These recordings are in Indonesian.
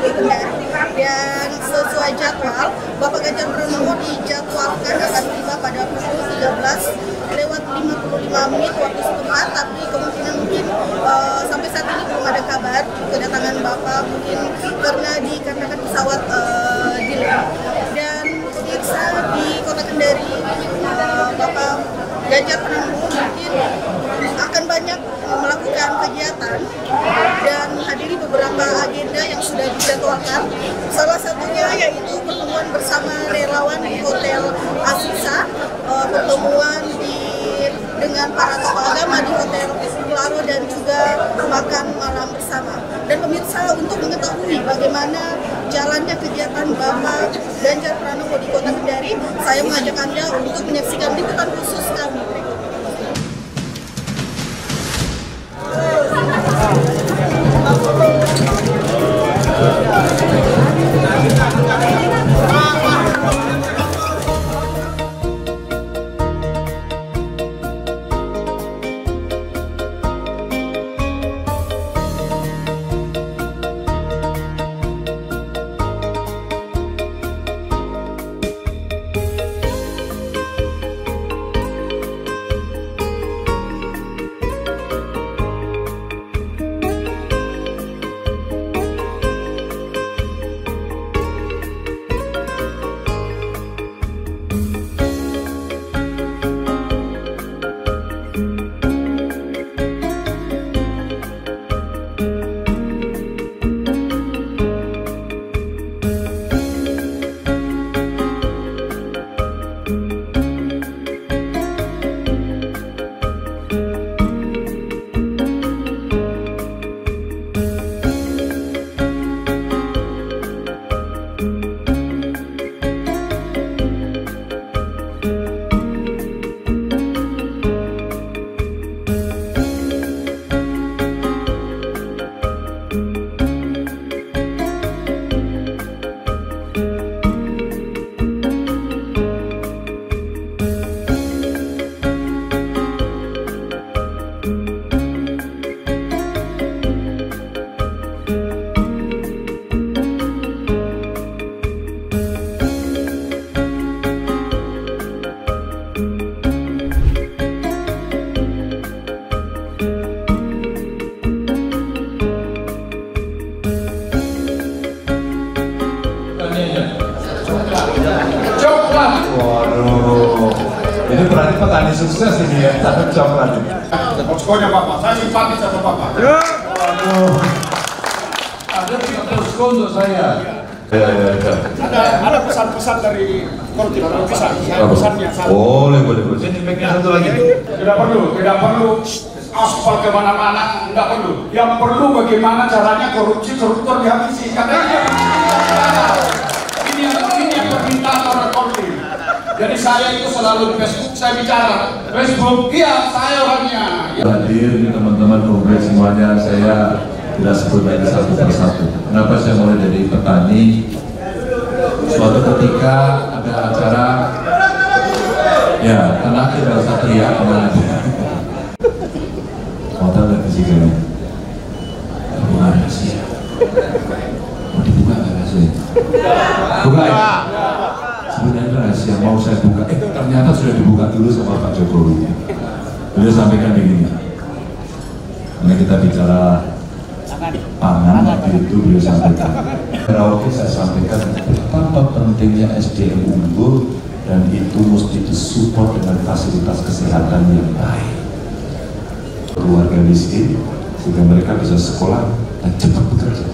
di Kendari. Dan sesuai jadwal, Bapak Ganjar Pranowo dijadwalkan akan tiba pada pukul 13:55 waktu setempat, tapi kemungkinan mungkin sampai saat ini belum ada kabar kedatangan Bapak, mungkin karena dikarenakan pesawat delay. Dan pemirsa di Kota Kendari, Bapak Ganjar Pranowo mungkin akan banyak melakukan kegiatan dan menghadiri beberapa agenda yang sudah dijadwalkan. Salah satunya yaitu pertemuan bersama relawan di Hotel Asisa, pertemuan dengan para tokoh agama di Hotel Claro, dan juga makan malam bersama. Dan pemirsa, untuk mengetahui bagaimana jalannya kegiatan Bapak Ganjar Pranowo di Kota Kendari, saya mengajak Anda untuk menyaksikan liputan khusus kami berikut. Coklat. Waduh, ini berarti petani sukses ini ya, coklat. Poskonya Bapak, saya simpati sama Bapak. Waduh, ada posko untuk saya. Ya. Ada pesan-pesan dari Kortim, pesannya. Boleh. Sini backnya satu lagi. Tidak perlu aspal kemana-mana, tidak perlu. Yang perlu bagaimana caranya koruptor dihabisi. Katanya ini yang permintaan orang Kortim. Jadi saya itu selalu di Facebook, saya bicara Facebook, iya saya orangnya. Hadir teman-teman publik semuanya, saya tidak sebut lagi satu persatu. Kenapa saya mulai dari petani? Suatu ketika ada acara, ya karena tidak usah teriak kemana. Hotel dan fisiknya. Bukan rahasia. Mau dibuka nggak rahasia? Buka ya. Sebenarnya rahasia mau saya buka. Ternyata sudah dibuka dulu sama Pak Jokowi. Beliau sampaikan begini. Karena kita bicara pangan, waktu itu beliau sampaikan. Oke, saya sampaikan betapa pentingnya SDM unggul dan itu mesti disupport dengan fasilitas kesehatan yang baik. Keluarga miskin sehingga mereka bisa sekolah dan cepat bekerja.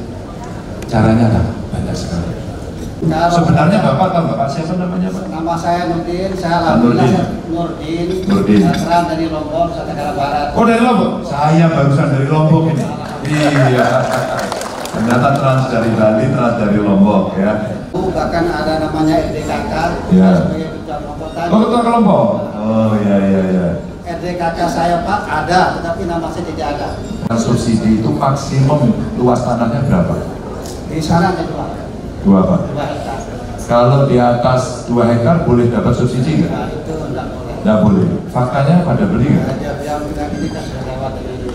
Caranya ada banyak sekali. Sebenarnya Bapak siapa namanya Pak? Nama saya Nurdin, saya Nurdin. Saya dari Lombok, Nusa Tenggara Barat. Oh dari Lombok? Saya barusan dari Lombok ini. Iya. Ternyata trans dari Bali, trans dari Lombok ya. Bahkan ada namanya RDKK, ya. Sebagai ketua Kelompok. Oh ketua Kelompok? Oh iya. RDKK saya Pak ada, tetapi nama saya tidak ada. Subsidi itu maksimum luas tanahnya berapa? Di sana ada 2 Pak? 2 hektar. Kalau di atas 2 hektar boleh dapat subsidi nggak? Nah, itu enggak boleh. Nggak boleh. Faktanya pada beli nggak? Yang ini kan sudah lewat dari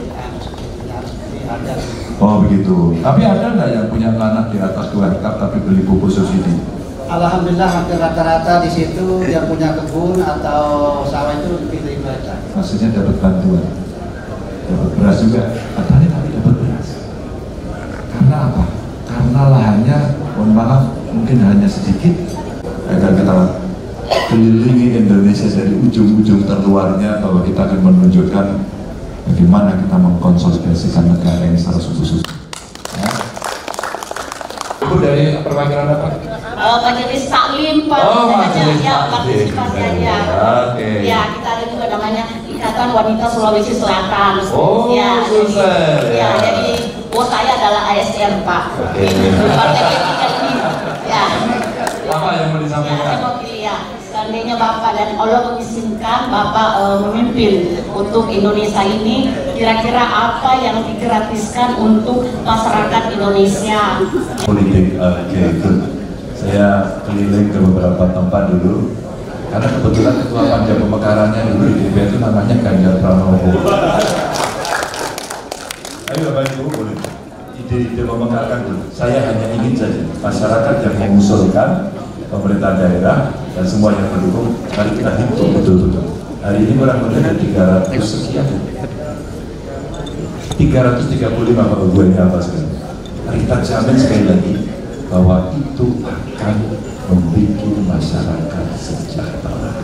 harga. Oh begitu. Tapi ada nggak yang punya tanah di atas 2 hektar tapi beli pupuk subsidi? Alhamdulillah hampir rata-rata di situ yang punya kebun atau sawah itu lebih dari 2 hektar. Maksudnya dapat bantuan, dapat beras juga. Katanya tapi dapat beras. Karena apa? Karena lahannya, mohon maaf, mungkin hanya sedikit. Agar kita kelilingi Indonesia dari ujung-ujung terluarnya, bahwa kita akan menunjukkan bagaimana kita mengkonsolidasikan negara ini secara sungguh-sungguh. Ya. Ibu dari perwakilan apa? Majelis Taklim, Pak. Oh, Majelis Taklim. Partisipasi aja. Oke. Ya, kita ada juga namanya Ikatan Wanita Sulawesi Selatan. Oh, ya, Sulsel. Ya, jadi bos saya adalah ASR, Pak. Oke. Partai P3 ini. Ya. Apa yang mau disampaikan? Ya, saya mewakili ya. Seandainya Bapak dan Allah mengizinkan Bapak memimpin untuk Indonesia ini, kira-kira apa yang digratiskan untuk masyarakat Indonesia? Politik, good. Saya keliling ke beberapa tempat dulu, karena kebetulan ketua panja pemekarannya dulu di DPR itu namanya Ganjar Pranowo. Ayo Bapak Ibu, boleh ide-ide memekarkan dulu. Saya hanya ingin saja masyarakat yang mengusulkan, pemerintah daerah dan semua yang mendukung, mari kita hitung betul-betul. Hari ini kurang lebih ada 300 sekian, 335 Bapak Ibu ini apa sekarang? Mari kita jamin sekali lagi bahwa itu akan membuat masyarakat sejahtera.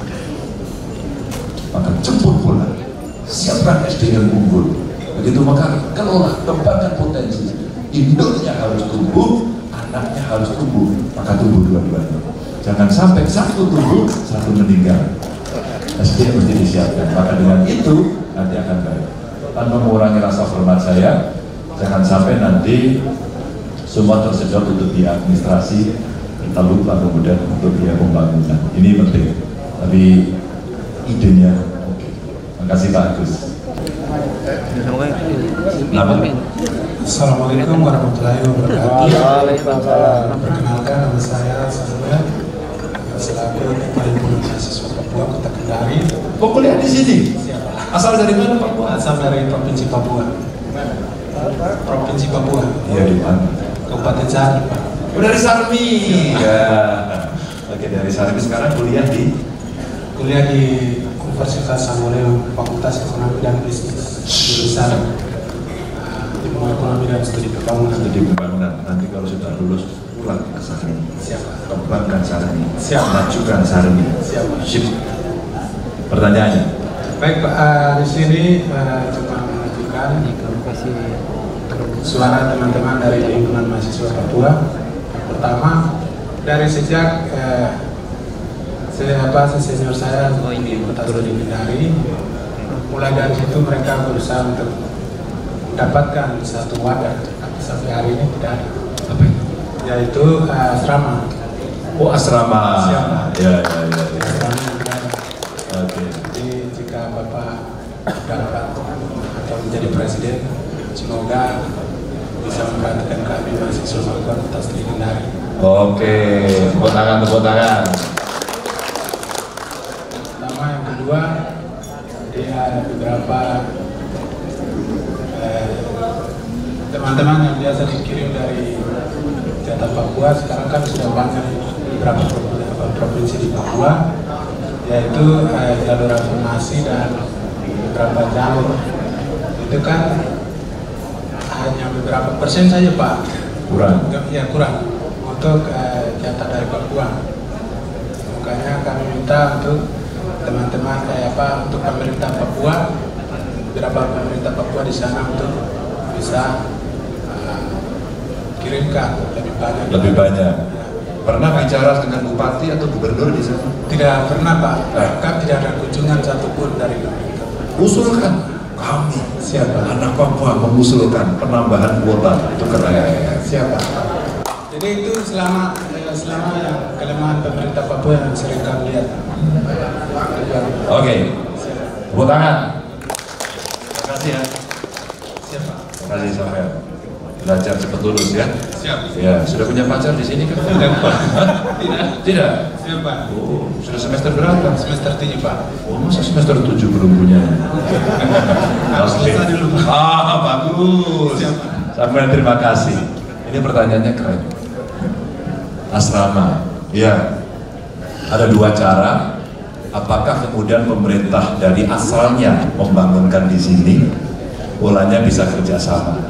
Maka jemput bola, siapkan SDM unggul. Begitu maka kelola, kembangkan potensi. Induknya harus tumbuh, anaknya harus tumbuh, maka tumbuh dua-duanya. Jangan sampai satu tumbuh, satu meninggal. SDM mesti disiapkan. Maka dengan itu nanti akan baik. Tanpa mengurangi rasa hormat saya, jangan sampai nanti semua tersedot untuk di administrasi, kita lupa kemudian untuk biaya pembangunan. Ini penting, tapi idenya oke. Makasih Pak Agus. Assalamualaikum warahmatullahi wabarakatuh. Perkenalkan, nama saya Samuel, selaku Ketua Himpunan Mahasiswa Papua Kota Kendari. Mau kuliah di sini? Asal dari mana Papua? Asal dari Provinsi Papua. Provinsi Papua. Iya di mana? Kabupaten Sarmi. Oh, dari Sarmi. Ya. Oke, dari Sarmi sekarang kuliah di Universitas Samuel, Fakultas Ekonomi dan Bisnis jurusan Ilmu Ekonomi dan Studi Pembangunan. Studi Pembangunan. Nanti kalau sudah lulus pulang ke Sarmi. Siap. Kembangkan Sarmi. Siap. Majukan Sarmi. Siap. Sip. Pertanyaannya. Baik Pak, di sini cuma menunjukkan suara teman-teman dari Himpunan Mahasiswa Papua. Pertama, dari sejak senior saya di Kota Kendari, mulai dari situ mereka berusaha untuk mendapatkan satu wadah, tapi sampai hari ini tidak ada. Apa itu? Yaitu asrama. Oh, asrama. Siapa? Ya. Asrama. Oke. Jadi jika Bapak dapat atau menjadi presiden, semoga bisa memperhatikan kami mahasiswa Papua Kota Kendari. Oke, tepuk tangan. Pertama, yang kedua, dia ada beberapa teman-teman yang biasa dikirim dari Jatah Papua, sekarang kan sudah banyak beberapa provinsi di Papua, yaitu jalur afirmasi dan beberapa jalur. Itu kan hanya beberapa persen saja Pak. Kurang. Ya kurang untuk jatah dari Papua. Makanya kami minta untuk teman-teman untuk pemerintah Papua, beberapa pemerintah Papua di sana untuk bisa kirimkan lebih banyak. Ya. Pernah bicara dengan bupati atau gubernur di sana? Tidak pernah Pak. Bahkan tidak ada kunjungan satupun dari pemerintah. Usulkan kami. Siapa? Anak Papua mengusulkan penambahan kuota, itu keren. Siapa? Jadi itu selama yang kelemahan pemerintah Papua yang sering kami lihat. Oke. Tepuk tangan. Terima kasih ya. Siapa? Terima kasih Samuel. Belajar cepat lulus ya. Siap. Ya, sudah punya pacar di sini kan? Tidak. Siapa? Oh, sudah semester berapa? Semester 7 Pak. Oh, masa semester 7 belum punya? Harus selesai dulu Pak. Bagus. Samuel, terima kasih. Ini pertanyaannya keren. Asrama, ya. Ada dua cara. Apakah kemudian pemerintah dari asalnya membangunkan di sini, polanya bisa kerjasama.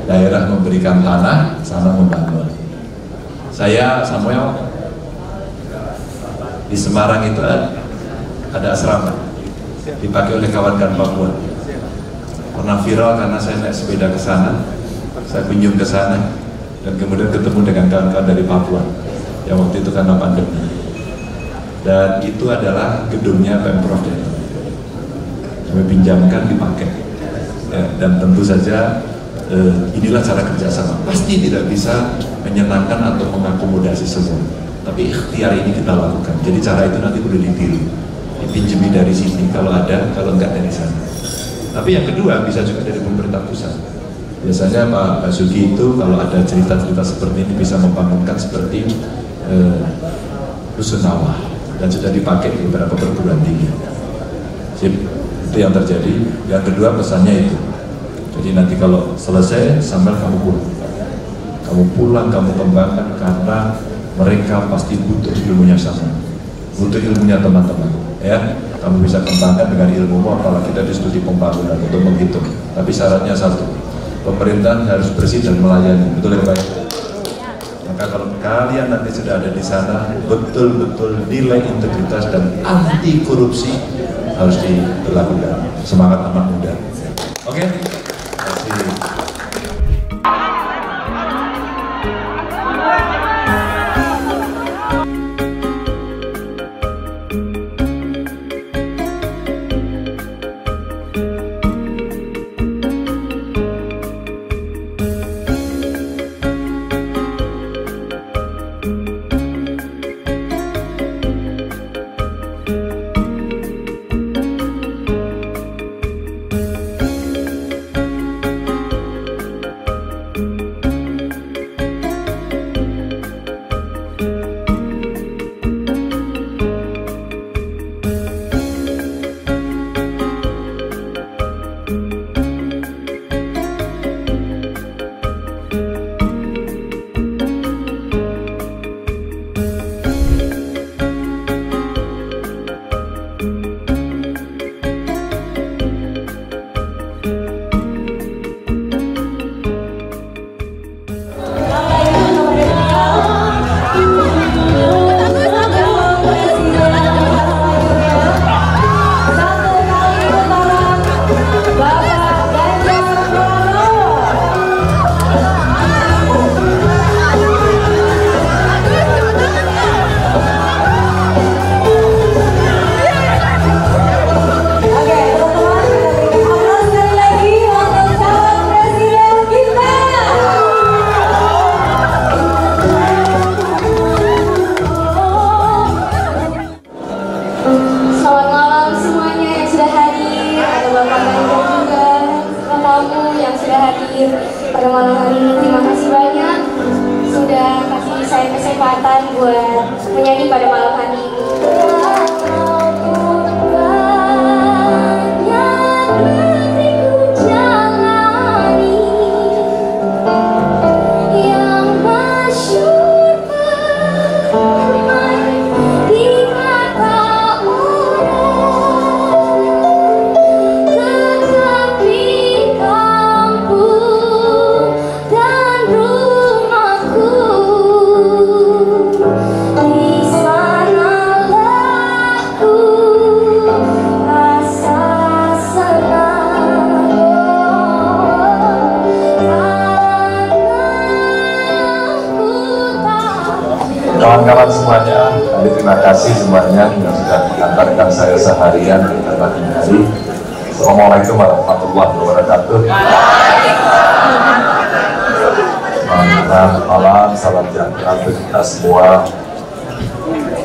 Daerah memberikan tanah, sana membangun. Saya Samuel di Semarang itu ada asrama dipakai oleh kawan-kawan Papua. Pernah viral karena saya naik sepeda ke sana, saya kunjung ke sana, dan kemudian ketemu dengan kawan-kawan dari Papua yang waktu itu karena pandemi. Dan itu adalah gedungnya Pemprov Depok. Kami pinjamkan, dipakai. Ya, dan tentu saja inilah cara kerjasama. Pasti tidak bisa menyenangkan atau mengakomodasi semua, tapi ikhtiar ini kita lakukan. Jadi cara itu nanti perlu dipilih, dipinjami dari sini kalau ada, kalau enggak dari sana. Tapi yang kedua bisa juga dari pemerintah pusat. Biasanya Pak Basuki itu kalau ada cerita-cerita seperti ini bisa membangunkan seperti Rusunawa, dan sudah dipakai di beberapa perguruan tinggi. Itu yang terjadi. Yang kedua pesannya itu. Jadi nanti kalau selesai, sambil kamu pulang. Kamu pulang, kamu kembangkan, karena mereka pasti butuh ilmunya sama. Butuh ilmunya teman-teman. Ya, kamu bisa kembangkan dengan ilmumu, apalagi kita diskusi pembangunan untuk menghitung. Tapi syaratnya satu, pemerintah harus bersih dan melayani. Betul ya Pak? Maka kalau kalian nanti sudah ada di sana, betul-betul nilai integritas dan anti korupsi harus dilakukan. Semangat anak muda. Oke? Terima kasih. Pada malam hari ini terima kasih banyak sudah kasih saya kesempatan buat menyanyi pada malam hari ini. Kawan-kawan semuanya, terima kasih semuanya yang sudah mengantarkan saya seharian di pagi hari. Assalamualaikum warahmatullahi wabarakatuh. Selamat malam, salam sejahtera untuk kita semua.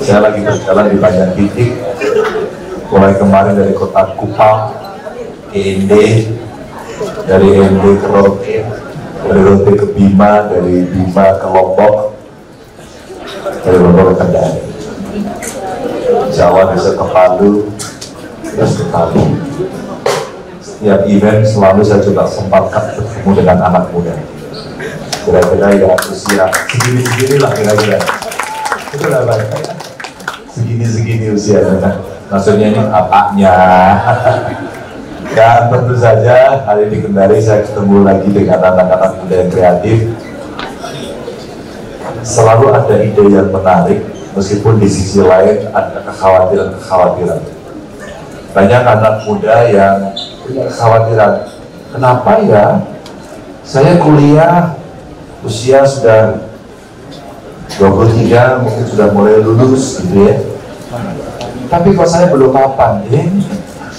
Saya lagi berjalan di banyak titik, mulai kemarin dari kota Kupang, END, dari END ke Rote, dari Rote ke Bima, dari Bima ke Lombok, dari Lombok ke Kendari, Jawa bisa ke Palu, terus ke Palu. Setiap event selalu saya juga sempatkan bertemu dengan anak muda. kira-kira ya usia segini-segini lah kira-kira. Itu lah Pak. Segini-segini usianya. Maksudnya ini apanya? Dan tentu saja hari ini kembali saya ketemu lagi dengan anak-anak muda yang kreatif. Selalu ada ide yang menarik, meskipun di sisi lain ada kekhawatiran-kekhawatiran. Banyak anak muda yang punya kekhawatiran, kenapa ya saya kuliah usia sudah 23, mungkin sudah mulai lulus gitu ya, tapi kok saya belum mapan ya?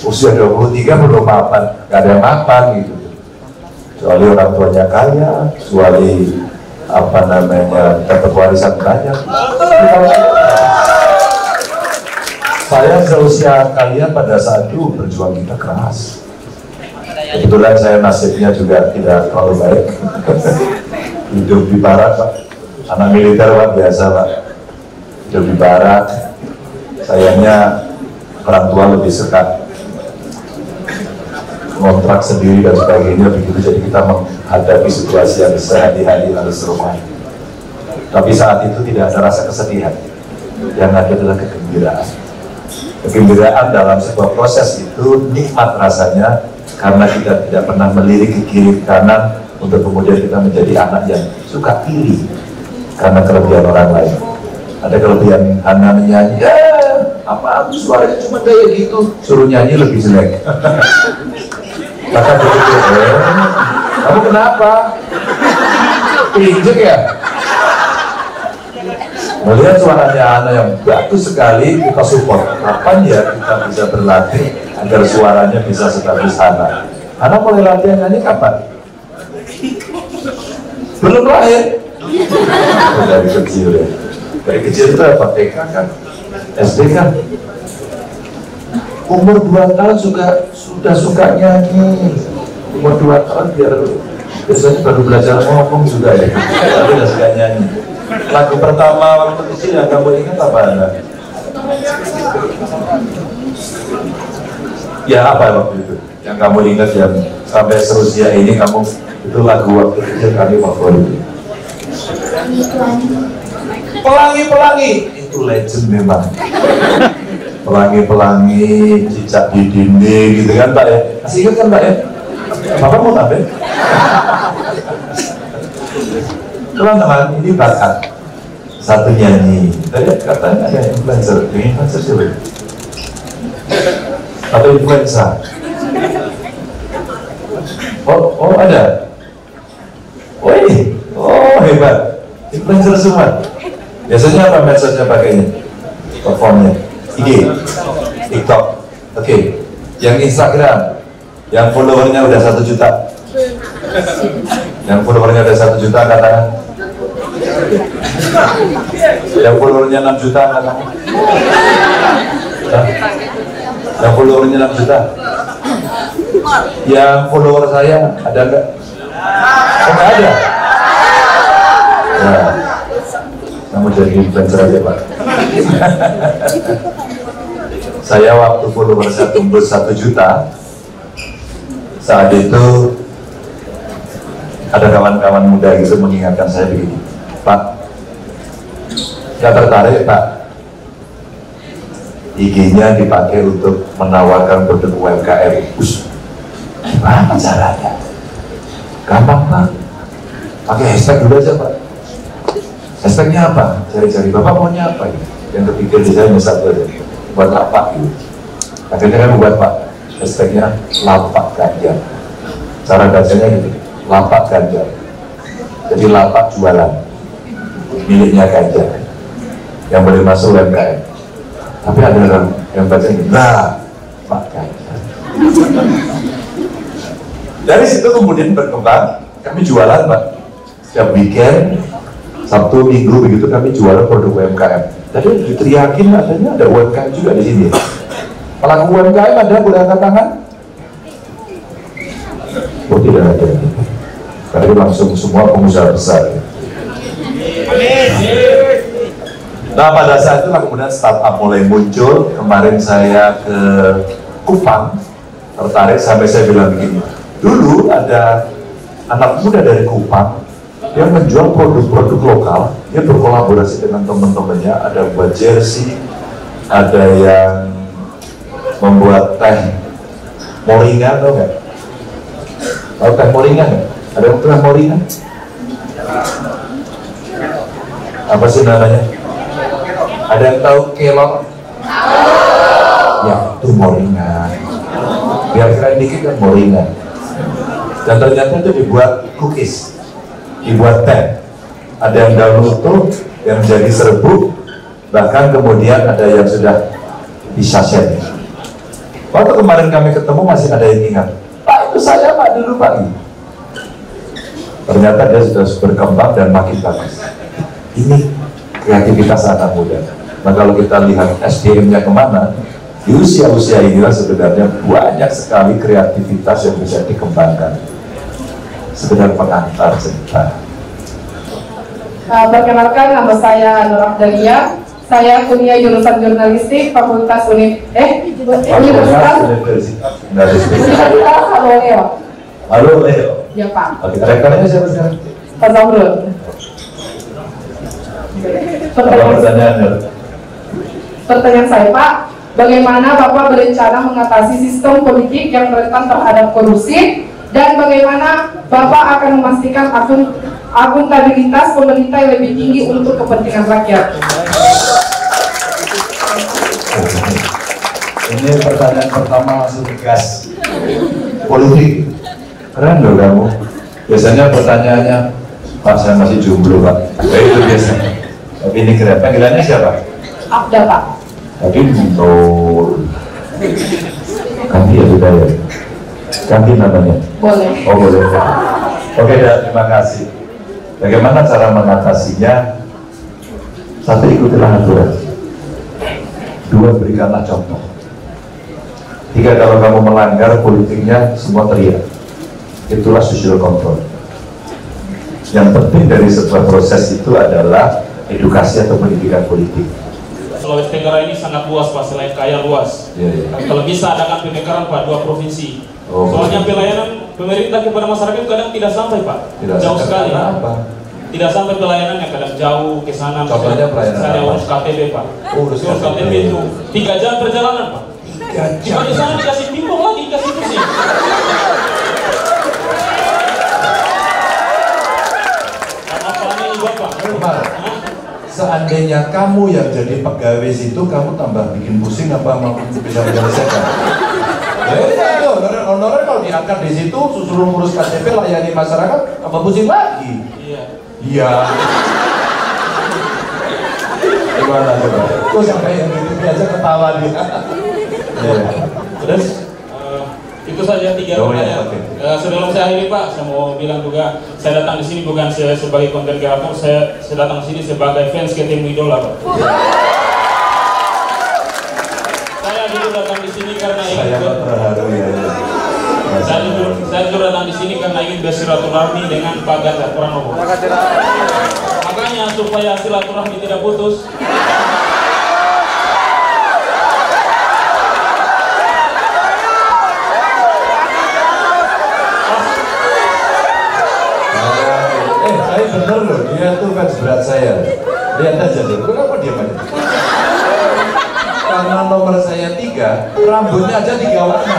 Usia 23 belum mapan, gak ada yang mapan gitu, kecuali orang tuanya kaya, kecuali apa namanya dapat warisan banyak. Saya seusia kalian pada saat itu berjuang kita keras. Kebetulan saya nasibnya juga tidak terlalu baik. Hidup di barat Pak, anak militer Pak, biasa Pak, hidup di barat. Sayangnya orang tua lebih suka kontrak sendiri dan sebagainya begitu, jadi kita menghadapi situasi yang sehari-hari harus rumah. Tapi saat itu tidak ada rasa kesedihan, yang ada adalah kegembiraan. Kegembiraan dalam sebuah proses itu nikmat rasanya, karena kita tidak pernah melirik ke kiri kanan untuk kemudian kita menjadi anak yang suka iri karena kelebihan orang lain. Ada kelebihan Hana menyanyi, ya apa suaranya cuma kayak gitu, suruh nyanyi lebih jelek. Maka begitu, kamu kenapa? Injek ya? Melihat suaranya Ana yang bagus sekali, kita support. Kapan ya kita bisa berlatih agar suaranya bisa sebagus Ana? Ana mulai latihan nyanyi kapan? Belum lahir? Dari kecil ya. Dari kecil itu apa? TK kan? SD kan? Umur 2 tahun sudah suka nyanyi. Umur 2 tahun biasanya baru belajar ngomong juga ya, tapi udah suka nyanyi. Lagu pertama waktu kecil yang kamu ingat apa? Ya apa waktu itu? Yang kamu ingat yang sampai seusia ini kamu itu lagu waktu kecil kami favorit? Pelangi-pelangi itu legend memang. Pelangi-pelangi, cicak di dinding gitu kan Pak ya? Masih ingat kan Pak ya? Bapak mau tampil? Teman-teman, ini bakat satu nyanyi. Tadi katanya ada influencer siapa? Atau influencer? Oh ada. Oh hebat. Influencer semua. Biasanya apa medsosnya pakainya? Performnya IG, TikTok, oke. Yang Instagram, yang followernya udah 1 juta. Yang followernya udah 1 juta katakan. Yang followernya 6 juta katakan. Yang followernya 6 juta. Yang follower saya ada enggak? Enggak ada. Ya. Kamu jadi influencer aja Pak. Saya waktu follower saya tembus 1 juta, saat itu ada kawan-kawan muda gitu mengingatkan saya begini, Pak, saya tertarik Pak, IG-nya dipakai untuk menawarkan produk UMKM. Gimana caranya? Gampang Pak, pakai hashtag dulu aja Pak. Hashtagnya apa? Cari-cari, Bapak maunya apa ya? Yang ketiga di saya satu aja, buat lapak gitu. Akhirnya kan buat Pak, hashtagnya lapak ganjar. Cara bacanya gitu, lapak ganjar. Jadi lapak jualan, miliknya Ganjar, yang boleh masuk UMKM. Tapi ada orang yang baca ini, nah, Pak Ganjar. Dari situ kemudian berkembang, kami jualan Pak, setiap weekend. Sabtu Minggu begitu kami jualan produk UMKM. Tadi diteriakin adanya ada UMKM juga di sini. Pelaku UMKM ada boleh angkat tangan? Oh tidak ada. Karena langsung semua pengusaha besar. Nah pada saat itu kemudian startup mulai muncul. Kemarin saya ke Kupang, tertarik sampai saya bilang begini. Dulu ada anak muda dari Kupang Dia menjual produk-produk lokal, dia berkolaborasi dengan teman-temannya, ada buat jersey, ada yang membuat teh moringa, tau nggak? Tahu teh moringa nggak? Ada yang pernah moringa? Apa sih namanya? Ada yang tahu kelor? Ya, itu moringa. Biar keren dikit kan moringa. Dan ternyata itu dibuat cookies, dibuat teh. Ada yang daun utuh, yang jadi serbuk, bahkan kemudian ada yang sudah di sachet. Waktu kemarin kami ketemu masih ada yang ingat, Pak itu saya Pak dulu Pak. Ternyata dia sudah berkembang dan makin bagus. Ini kreativitas anak muda. Nah kalau kita lihat SDM-nya kemana, di usia-usia inilah sebenarnya banyak sekali kreativitas yang bisa dikembangkan. Sekedar pengantar cerita. Perkenalkan, nama saya Nur Ahdalia. Saya kuliah jurusan jurnalistik Fakultas Universitas Halo Leo. Halo Leo. Ya Pak. Oke, rekannya siapa sekarang? Pak Zamrul. Pertanyaan saya Pak, bagaimana Bapak berencana mengatasi sistem politik yang rentan terhadap korupsi dan bagaimana Bapak akan memastikan akuntabilitas pemerintah yang lebih tinggi untuk kepentingan rakyat? Ini pertanyaan pertama langsung gas. Politik, keren loh kamu. Biasanya pertanyaannya, Pak saya masih jomblo Pak. Ya, itu biasanya. Tapi ini keren. Panggilannya siapa? Abda Pak. Tapi Nur. Ganti ya sudah ya. Ganti namanya. Boleh. Oh boleh. Oke ya, terima kasih. Bagaimana cara mengatasinya? Satu, ikutilah aturan. Dua, berikanlah contoh. Tiga, kalau kamu melanggar politiknya, semua teriak. Itulah social control. Yang penting dari sebuah proses itu adalah edukasi atau pendidikan politik. Sulawesi Tenggara ini sangat luas Pak, selain kaya luas. Kalau bisa adakan pemekaran Pak, 2 provinsi. Soalnya pelayanan pemerintah kepada masyarakat kadang tidak sampai Pak, jauh sekali. Tidak sampai pelayanannya, kadang jauh ke sana. Contohnya pelayanan saya apa? urus KTP Pak. Urus KTP itu 3 jam perjalanan Pak. Cuma di sana dikasih timbang lagi, dikasih pusing. Apa ini Bapak? Seandainya kamu yang jadi pegawai situ, kamu tambah bikin pusing apa mau bisa menyelesaikan? Ya honorer kalau diangkat di situ, suruh ngurus KTP, layani masyarakat, tambah pusing lagi. Iya. Gimana coba? Kok sampai yang gitu aja ketawa dia. Terus itu saja 3 pertanyaan. Sebelum saya akhiri Pak, saya mau bilang juga, saya datang di sini bukan sebagai konten kreator, saya datang di sini sebagai fans ketemu idola Pak. Saya dulu datang di sini karena ingin saya dulu datang di sini karena ingin bersilaturahmi dengan Pak Ganjar Pranowo. Makanya supaya silaturahmi tidak putus, saya bener loh, dia tuh fans berat saya. Lihat aja deh, kenapa dia aja? Karena nomor saya 3, rambutnya aja 3 warna.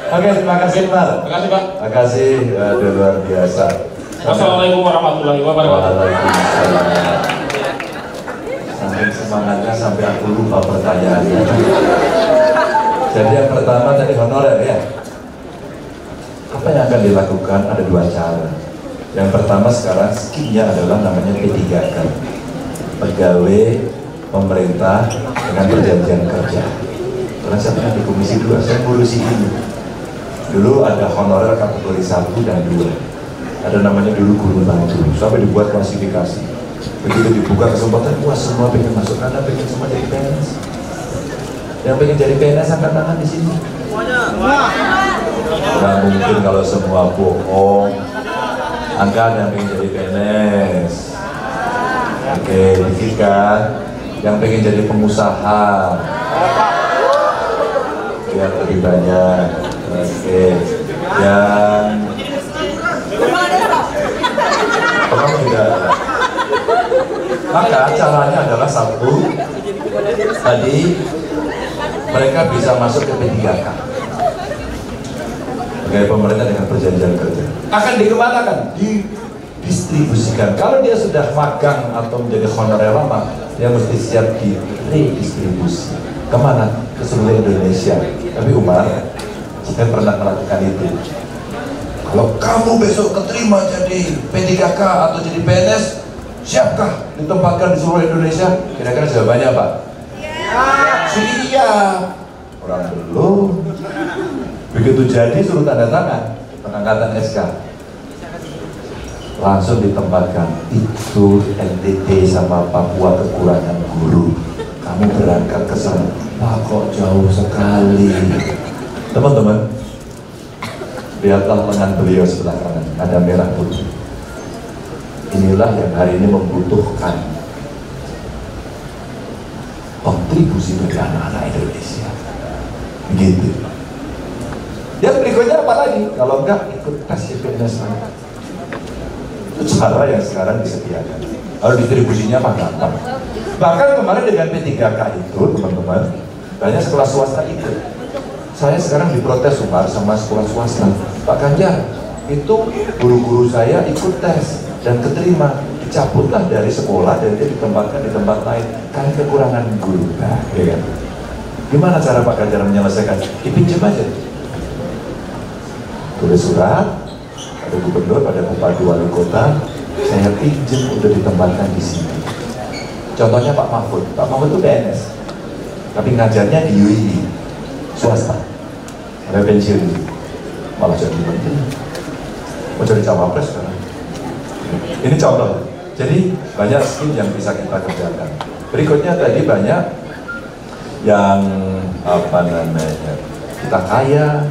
Oke, terima kasih Pak. Terima kasih Pak. Terima kasih, aduh luar biasa. Wassalamualaikum warahmatullahi wabarakatuh. Waalaikumsalam. Sampai semangatnya sampai aku lupa pertanyaannya. Jadi yang pertama tadi honorer ya. Apa yang akan dilakukan? Ada 2 cara. Yang pertama sekarang skillnya adalah namanya P3K, pegawai pemerintah dengan perjanjian kerja. Karena saya pernah di Komisi 2, saya ngurusi ini. Dulu ada honorer kategori 1 dan 2. Ada namanya dulu guru bantu, sampai dibuat klasifikasi. Begitu dibuka kesempatan, wah semua pengen masuk, Anda pengen semua jadi PNS. Yang pengen jadi PNS angkat tangan di sini. Nggak mungkin kalau semua bohong. Angkat yang pengen jadi PNS. Oke, dikit kan. Yang pengen jadi pengusaha. Biar lebih banyak. Oke. Yang Kamu tidak ada. Maka caranya adalah satu, tadi mereka bisa masuk ke P3K. Pegawai pemerintah dengan perjanjian kerja akan dikemanakan? Didistribusikan. Kalau dia sudah magang atau menjadi honorer lama, dia mesti siap di redistribusi. Kemana? Ke seluruh Indonesia. Tapi Umar, saya pernah melakukan itu. Kalau kamu besok keterima jadi P3K atau jadi PNS, siapkah ditempatkan di seluruh Indonesia? Kira-kira jawabannya apa? Siap. Orang belum. Begitu jadi suruh tanda tangan pengangkatan SK, langsung ditempatkan. Itu NTT sama Papua kekurangan guru, kamu berangkat ke sana. Wah, kok jauh sekali. Teman-teman, lihatlah lengan beliau sebelah kanan, ada merah putih. Inilah yang hari ini membutuhkan kontribusi dari anak-anak Indonesia. Begitu. Dan berikutnya apa lagi? Kalau enggak ikut tes CPNS lagi. Itu cara yang sekarang disediakan. Lalu distribusinya apa gampang. Bahkan kemarin dengan P3K itu, teman-teman, banyak sekolah swasta ikut. Saya sekarang diprotes Umar sama sekolah swasta. Pak Ganjar, itu guru-guru saya ikut tes dan keterima, dicabutlah dari sekolah dan dia ditempatkan di tempat lain karena kekurangan guru. Nah, ya kan? Gimana cara Pak Ganjar menyelesaikan? Dipinjam aja. Tulis surat, ada gubernur, ada bupati, wali kota, saya pinjam udah ditempatkan di sini. Contohnya Pak Mahfud itu PNS, tapi ngajarnya di UI, swasta, ada pensiun, malah jadi menteri, mau jadi cawapres sekarang. Ini contoh. Jadi banyak skill yang bisa kita kerjakan. Berikutnya tadi banyak yang kita kaya,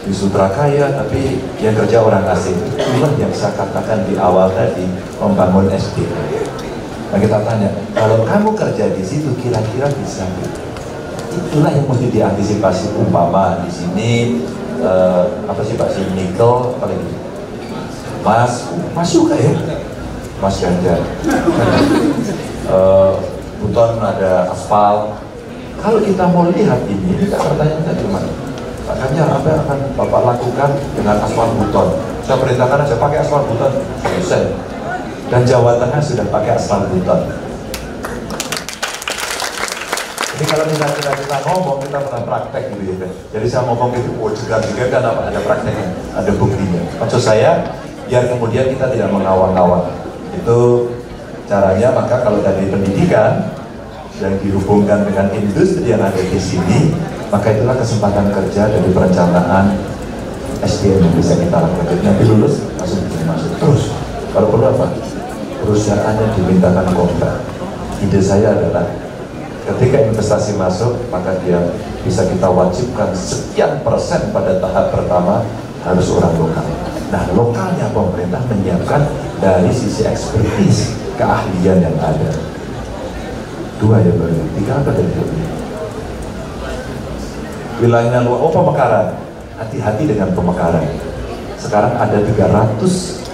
di Sutra kaya, tapi yang kerja orang asing. Itulah yang saya katakan di awal tadi, membangun SD. Nah kita tanya, kalau kamu kerja di situ kira-kira bisa? Itulah yang mesti diantisipasi. Umpama di sini apa sih Pak, si nikel, apa lagi? Mas suka ya? Mas Ganjar. Buton ada aspal. Kalau kita mau lihat ini kita pertanyaan tadi mana? Pak Ganjar, apa yang akan Bapak lakukan dengan aspal buton? Saya perintahkan aja pakai aspal buton, selesai. Dan Jawa Tengah sudah pakai aspal buton. Jadi kalau misalnya kita ngomong, kita pernah praktek gitu ya. Jadi saya ngomong gitu, oh jegar-jegar kan apa? Ada prakteknya, ada buktinya. Maksud saya, biar kemudian kita tidak mengawang-awang. Itu caranya. Maka kalau tadi pendidikan yang dihubungkan dengan industri yang ada di sini, maka itulah kesempatan kerja dari perencanaan SDM yang bisa kita lakukan. Nanti lulus langsung masuk terus. Kalau perlu apa? Perusahaannya dimintakan kontrak. Ide saya adalah ketika investasi masuk, maka dia bisa kita wajibkan sekian persen pada tahap pertama harus orang lokal. Nah, lokalnya pemerintah menyiapkan dari sisi ekspertis, keahlian yang ada. 2 ya baru, 3 apa tadi? Wilayahnya luar, pemekaran. Hati-hati dengan pemekaran. Sekarang ada 300,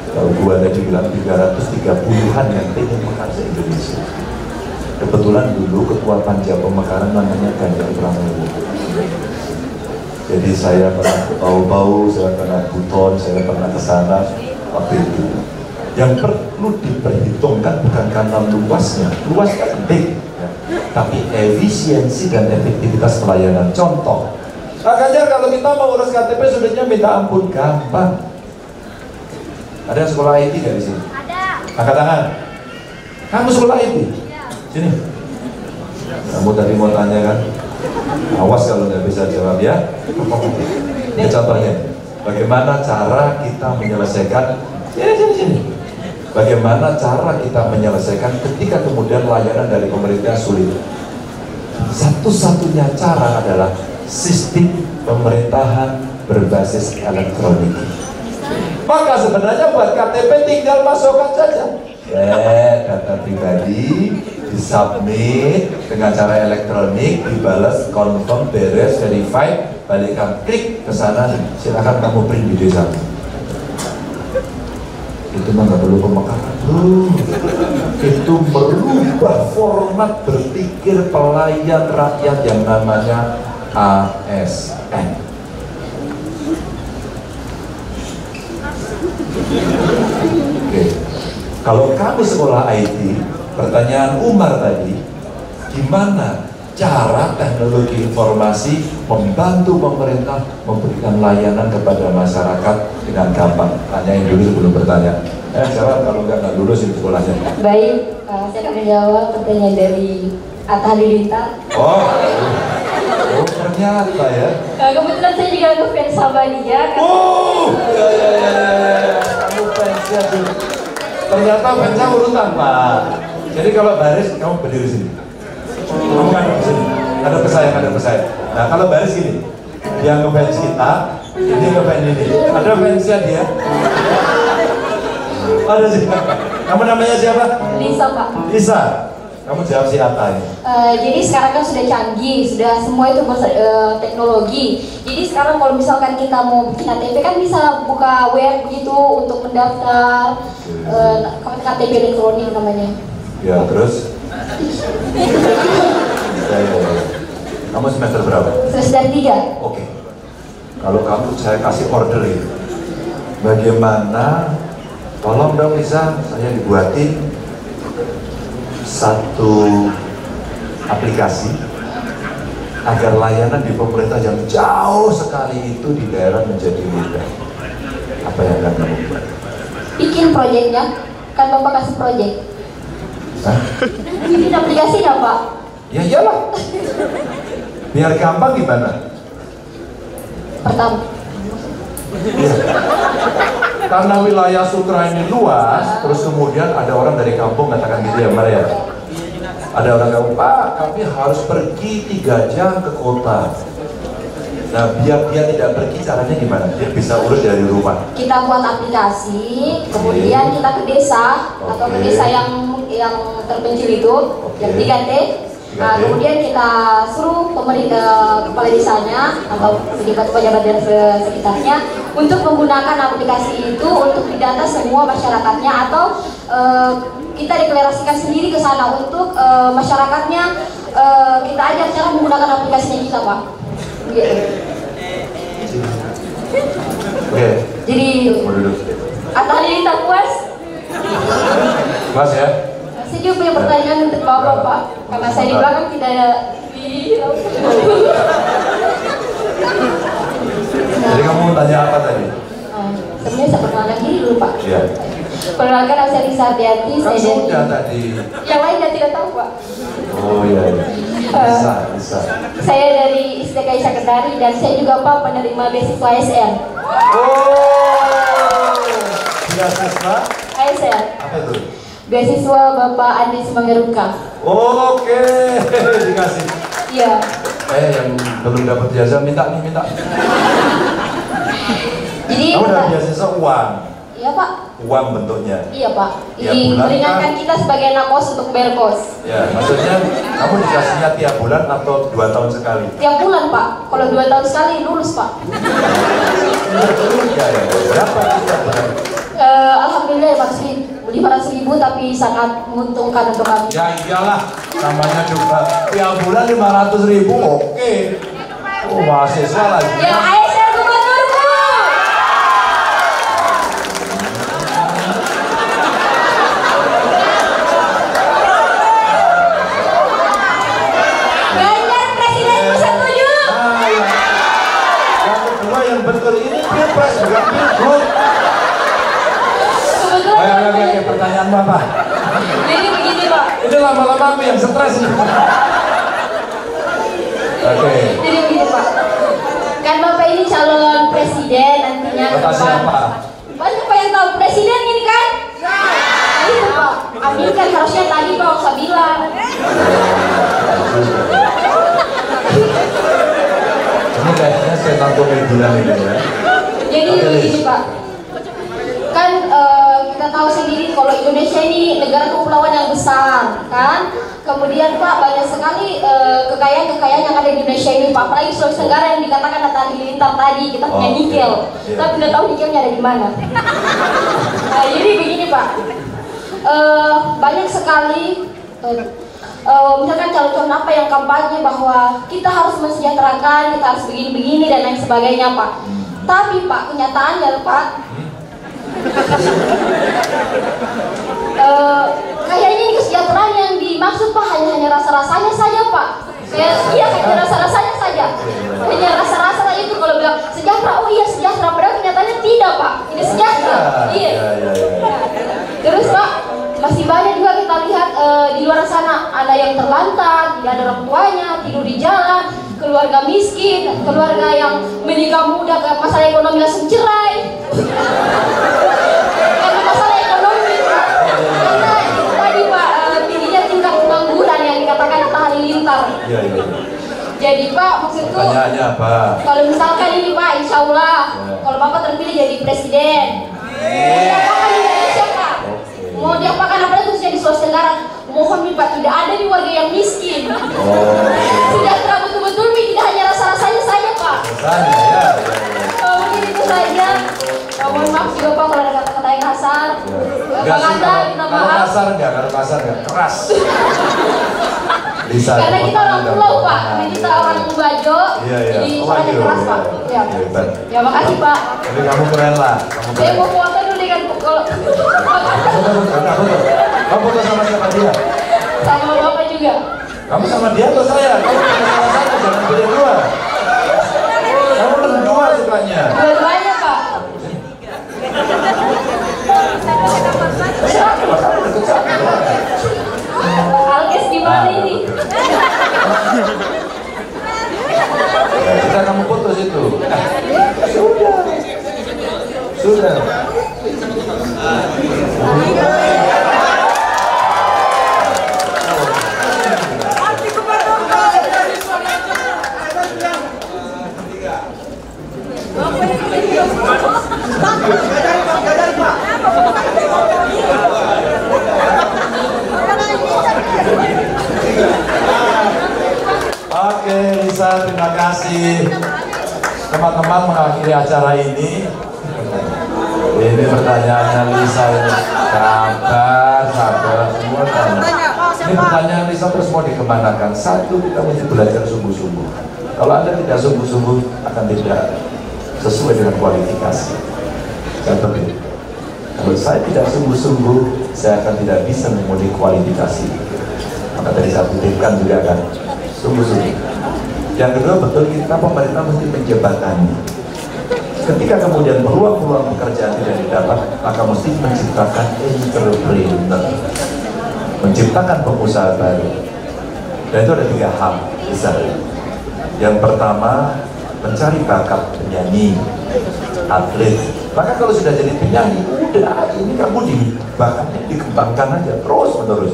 kalau gua tadi bilang 330-an yang ingin mekar se-Indonesia. Kebetulan dulu ketua panja pemekaran namanya Ganjar Pranowo. Jadi saya pernah bau-bau, saya pernah buton, saya pernah ke sana waktu itu. Yang perlu diperhitungkan bukan karena luasnya, luas penting, ya, tapi efisiensi dan efektivitas pelayanan. Contoh, Pak Ganjar, kalau kita mau urus KTP sudahnya minta ampun, gampang. Ada sekolah IT nggak di sini? Ada. Angkat tangan. Kamu sekolah IT? Ya. Sini. Kamu tadi mau tanya kan? Awas kalau nggak bisa jawab ya. Ini contohnya. Bagaimana cara kita menyelesaikan? Sini. Bagaimana cara kita menyelesaikan ketika kemudian layanan dari pemerintah sulit? Satu-satunya cara adalah sistem pemerintahan berbasis elektronik. Maka sebenarnya buat KTP tinggal masukkan saja. Data pribadi disubmit dengan cara elektronik, dibalas, confirm, beres, verified, balikkan, klik ke sana, silakan kamu print di desa. Itu mah nggak perlu pemekaran bro. Itu merubah format berpikir pelayan rakyat yang namanya ASN. Oke. Kalau kamu sekolah IT, pertanyaan Umar tadi, gimana cara teknologi informasi membantu pemerintah memberikan layanan kepada masyarakat dengan gampang? Tanyain dulu sebelum bertanya. Jawab, kalau nggak lulus di sekolahnya. Baik, saya akan menjawab pertanyaan dari Atta Halilintar. Oh, ternyata ya. Kebetulan saya juga ngefans sama dia. Oh, ya. Kamu fansnya tuh. Ternyata fansnya urutan Pak. Jadi kalau baris, kamu berdiri sini. Kamu kan di sini. Ada pesaing. Nah kalau baris gini, dia ngefans kita, ini ngefans ini. Ada fansnya dia. Ada sih. Kamu namanya siapa? Lisa, Pak. Lisa. Kamu jawab si Atta ya? Jadi sekarang kan sudah canggih, sudah semua itu teknologi. Jadi sekarang kalau misalkan kita mau bikin KTP kan bisa buka web begitu untuk mendaftar KTP elektronik namanya. Ya terus? Ya. Kamu semester berapa? Semester 3. Oke. Kalau kamu saya kasih order ya. Bagaimana? Tolong dong Lisa, saya dibuatin satu aplikasi agar layanan di pemerintah yang jauh sekali itu di daerah menjadi mudah. Apa yang akan kamu buat? Bikin proyeknya, kan Bapak kasih proyek. Bikin aplikasi nggak Pak? Ya iyalah. Biar gampang gimana? Pertama. Ya. Karena wilayah Sutra ini luas, terus kemudian ada orang dari kampung katakan gitu ya, Maria. Ada orang kampung, Pak, kami harus pergi 3 jam ke kota. Nah, biar dia tidak pergi, caranya gimana? Dia bisa urus dari rumah. Kita buat aplikasi, kemudian kita ke desa atau ke desa yang terpencil itu, yang 3T. Nah, kemudian kita suruh pemerintah kepala desanya atau pejabat-pejabat dari sekitarnya untuk menggunakan aplikasi itu untuk mendata semua masyarakatnya atau kita deklarasikan sendiri ke sana untuk masyarakatnya kita ajar cara menggunakan aplikasinya kita Pak. Gitu. Oke. Jadi Atta Halilintar puas? Puas ya? Saya juga punya pertanyaan untuk Bapak Pak, karena saya di belakang tidak ada Jadi kamu mau tanya apa tadi? Sebenarnya saya perkenalkan diri dulu Pak. Iya. Perkenalkan saya Lisa Ardiati. Kan sudah tadi. Yang lain saya tidak tahu Pak. Oh iya. Bisa. Saya dari ISTKI Sekretari dan saya juga Pak penerima beasiswa ASN. Oh. Beasiswa? ASN. Apa itu? Beasiswa Bapak Andi Semangeruka. Oke, dikasih. Iya. Yang belum dapat jasa minta. Jadi kamu dapat beasiswa uang. Iya Pak. Uang bentuknya. Iya Pak. Tiap bulan meringankan kita sebagai anak kos untuk bayar kos. Ya, maksudnya kamu dikasihnya tiap bulan atau 2 tahun sekali? Tiap bulan Pak. Kalau 2 tahun sekali lulus Pak. Ya. Berapa tiap bulan? Alhamdulillah masih 500.000 tapi sangat menguntungkan untuk kami. Ya iyalah, namanya juga tiap bulan 500.000, oke. Oh, mahasiswa lagi. Ya ASN gubernurku. Ganjar Presiden setuju. Yang kedua yang betul ini pilpres bukan pilgub. Oke, pertanyaan Bapak. Jadi begini Pak. Ini lama-lama aku yang stres nih. Oke. Jadi begini Pak. Kan Bapak ini calon presiden nantinya ke Bapak depan. siapa? Banyak Pak yang tahu presiden ini kan? Itu Pak. Amin kan harusnya tadi Pak usah bilang. Ini kayaknya setan komedian ini ya. Jadi begini Pak. Kan kita tahu sendiri kalau Indonesia ini negara kepulauan yang besar. makan. Kemudian Pak, banyak sekali kekayaan-kekayaan yang ada di Indonesia ini Pak. Apalagi Sulawesi Tenggara yang dikatakan Atta Halilintar tadi, kita punya nikel, tapi nggak tahu nikelnya ada di mana. Nah, jadi begini Pak, banyak sekali misalkan calon-calon apa yang kampanye bahwa kita harus mensejahterakan, kita harus begini-begini dan lain sebagainya Pak. Tapi Pak, kenyataannya Pak, kayaknya ini kesejahteraan yang dimaksud Pak hanya rasa-rasanya saja Pak. Iya, hanya rasa-rasanya saja. Hanya rasa-rasa itu kalau bilang sejahtera, oh iya sejahtera, padahal kenyataannya tidak Pak. Ini sejahtera. Iya. Terus Pak, masih banyak juga kita lihat di luar sana ada yang terlantar, tidak ada orang tuanya, tidur di jalan, keluarga miskin, keluarga yang menikah muda, masalah ekonomi langsung cerai. Karena masalah ekonomi Pak. Karena itu tadi Pak, tingginya tingkat pengangguran yang dikatakan Atta Halilintar. Jadi Pak, maksudku kalau misalkan ini Pak, insya Allah kalau Bapak terpilih jadi presiden, diapakan Indonesia Pak? Mau diapakan apalagi khususnya di Sulawesi Tenggara? Mohon nih Pak, tidak ada di warga yang miskin. Sejahtera betul-betul nih, tidak hanya rasa-rasanya saja Pak. Mungkin itu saja. Mohon maaf juga Pak kalau ada kata-kata yang kasar. Bang Atta, minta maaf. Kalau kasar enggak, keras. Karena kita orang pulau Pak, kita orang Bajo, jadi suaranya keras Pak. Ya makasih Pak. Tapi kamu keren lah. Saya mau foto dulu dengan kalau kamu foto sama siapa dia? Sama Bapak juga. Kamu sama dia atau saya? Kamu salah satu, jangan pilih dua. Kamu berdua sukanya. Dua-duanya Pak. Alkes gimana ini? Kita kamu putus itu. Sudah. Oke Lisa, terima kasih teman-teman mengakhiri acara ini. Ini pertanyaannya Lisa ini sabar semua tanya. Ini pertanyaan Lisa terus mau dikemanakan. Satu, kita mesti belajar sungguh-sungguh. Kalau Anda tidak sungguh-sungguh akan tidak sesuai dengan kualifikasi. Contohnya, kalau saya tidak sungguh-sungguh, saya akan tidak bisa memenuhi kualifikasi. Maka tadi saya titipkan juga kan sungguh-sungguh. Yang kedua, betul kita pemerintah mesti menjembatani. Ketika kemudian peluang-peluang pekerjaan tidak didapat, maka mesti menciptakan entrepreneur, menciptakan pengusaha baru. Dan itu ada 3 hal besar. Yang pertama, mencari bakat penyanyi, atlet. Maka kalau sudah jadi penyanyi, udah ini kamu bakatnya dikembangkan aja terus menerus.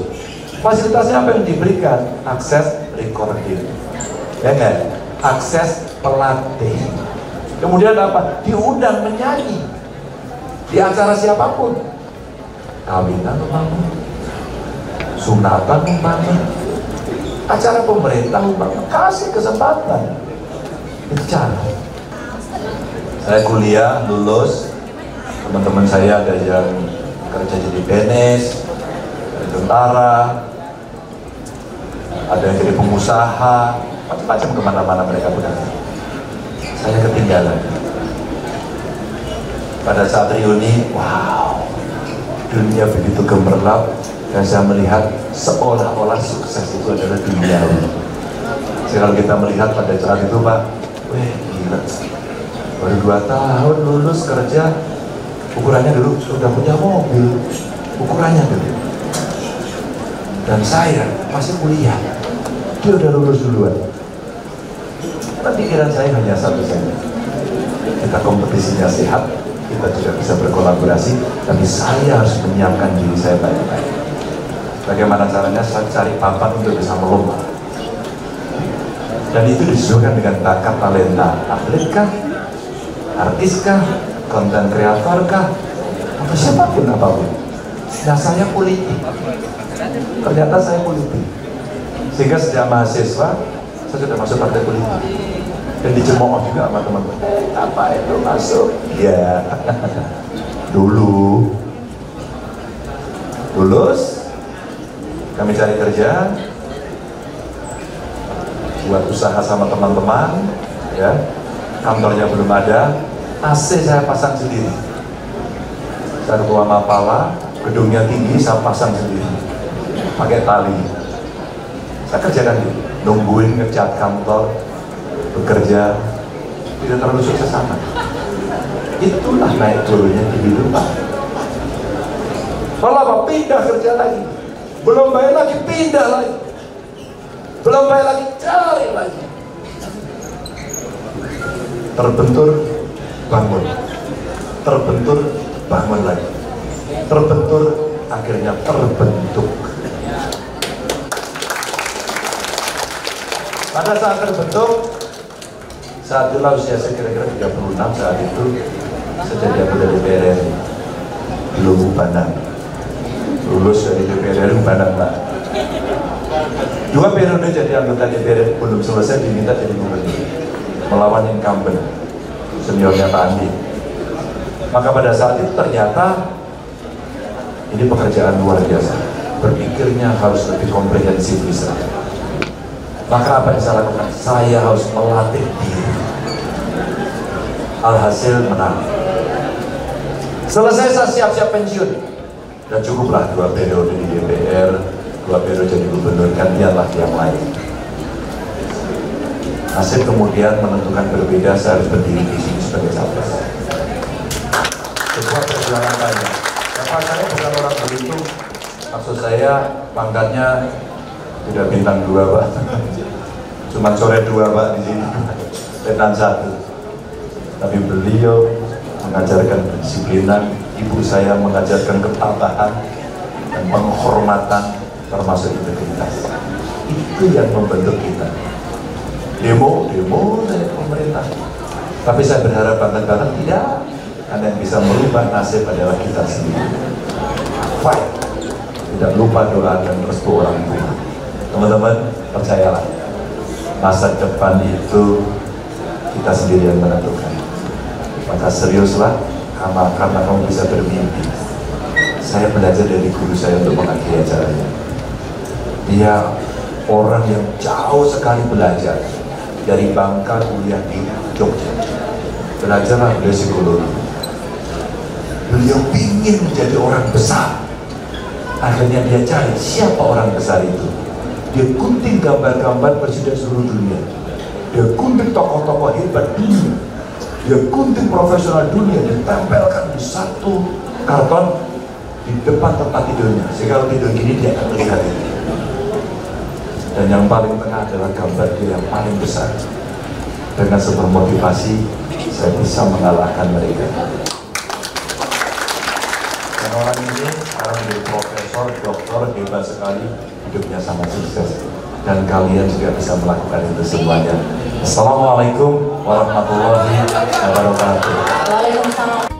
Fasilitasnya apa yang diberikan? Akses recording, ya kan? Akses pelatih. Kemudian apa? Diundang menyanyi di acara siapapun, kawinan umpama, sunatan umpama, acara pemerintah umpama, kasih kesempatan. Itu cara. Saya kuliah, lulus, teman-teman saya ada yang kerja jadi PNS, ada tentara, ada yang jadi pengusaha, macam-macam kemana-mana mereka berada. Saya ketinggalan. Pada saat reuni, wow, dunia begitu gemerlap, dan saya melihat seolah-olah sukses itu adalah duniawi. Kalau kita melihat pada saat itu Pak, weh gila, baru 2 tahun lulus kerja, ukurannya dulu sudah punya mobil, ukurannya dulu. Dan saya masih kuliah, dia udah lulus duluan. Karena pikiran saya hanya satu saja, kita kompetisinya sehat, kita juga bisa berkolaborasi, tapi saya harus menyiapkan diri saya baik-baik. Bagaimana caranya? Saya cari papan untuk bisa melompat. Dan itu disesuaikan dengan bakat talenta, atlet kah, artis kah, konten kreator kah, atau siapapun apapun. Nah saya politik, Ternyata saya politik. Sehingga sejak mahasiswa saya sudah masuk partai politik dan dicemooh juga sama teman-teman. Apa itu masuk? Ya dulu lulus kami cari kerja, buat usaha sama teman-teman, ya, kantornya belum ada, AC saya pasang sendiri. Saya ketua Mapala, gedungnya tinggi, saya pasang sendiri, pakai tali. Saya kerjakan gitu, nungguin ngecat kantor, bekerja, tidak terlalu sukses sama. Itulah naik turunnya kehidupan. Kalau apa pindah kerja lagi, belum bayar lagi pindah lagi, belum bayar lagi cari lagi. Terbentur bangun, terbentur bangun lagi, terbentur akhirnya terbentuk. Pada saat terbentuk, saat itulah usia saya kira-kira 36, saat itu saya jadi anggota DPR RI, belum Bandang, lulus dari DPR RI Bandang Pak. 2 periode jadi anggota DPR belum selesai diminta jadi gubernur, melawan incumbent seniornya Pak Andi. Maka pada saat itu ternyata ini pekerjaan luar biasa, berpikirnya harus lebih komprehensif bisa. Maka apa yang saya lakukan? Saya harus melatih diri. Alhasil menang. Selesai saya siap-siap pensiun, dan cukuplah 2 periode di DPR, 2 periode jadi gubernur, gantianlah yang lain. Nasib kemudian menentukan berbeda, saya harus berdiri di sini sebagai capres. Sebuah perjuangan banyak. Bapak saya bukan orang begitu, maksud saya pangkatnya tidak bintang 2 Pak, cuma coret 2 Pak di sini, letnan 1. Tapi beliau mengajarkan kedisiplinan, ibu saya mengajarkan ketabahan dan penghormatan, termasuk integritas. Itu yang membentuk kita. Demo dari pemerintah. Tapi saya berharap banget tidak, karena yang bisa merubah nasib adalah kita sendiri. Fight. Tidak lupa doa dan restu orang tua. Teman-teman, percayalah, masa depan itu kita sendiri yang menentukan. Maka seriuslah, karena kamu bisa bermimpi. Saya belajar dari guru saya untuk mengakhiri acaranya. Dia orang yang jauh sekali belajar, dari Bangka kuliah di Jogja. Belajarlah beliau psikologi. Beliau ingin menjadi orang besar. Akhirnya dia cari siapa orang besar itu. Dia gunting gambar-gambar presiden seluruh dunia. Dia gunting tokoh-tokoh hebat dunia. Dia gunting profesional dunia, ditempelkan di satu karton di depan tempat tidurnya. Sehingga kalau tidur gini dia akan melihat ini. Dan yang paling tengah adalah gambar dia yang paling besar. Dengan sebuah motivasi, saya bisa mengalahkan mereka. Dan orang ini sekarang menjadi profesor, doktor, hebat sekali, hidupnya sangat sukses. Dan kalian juga bisa melakukan itu semuanya. Assalamualaikum warahmatullahi wabarakatuh. Waalaikumsalam.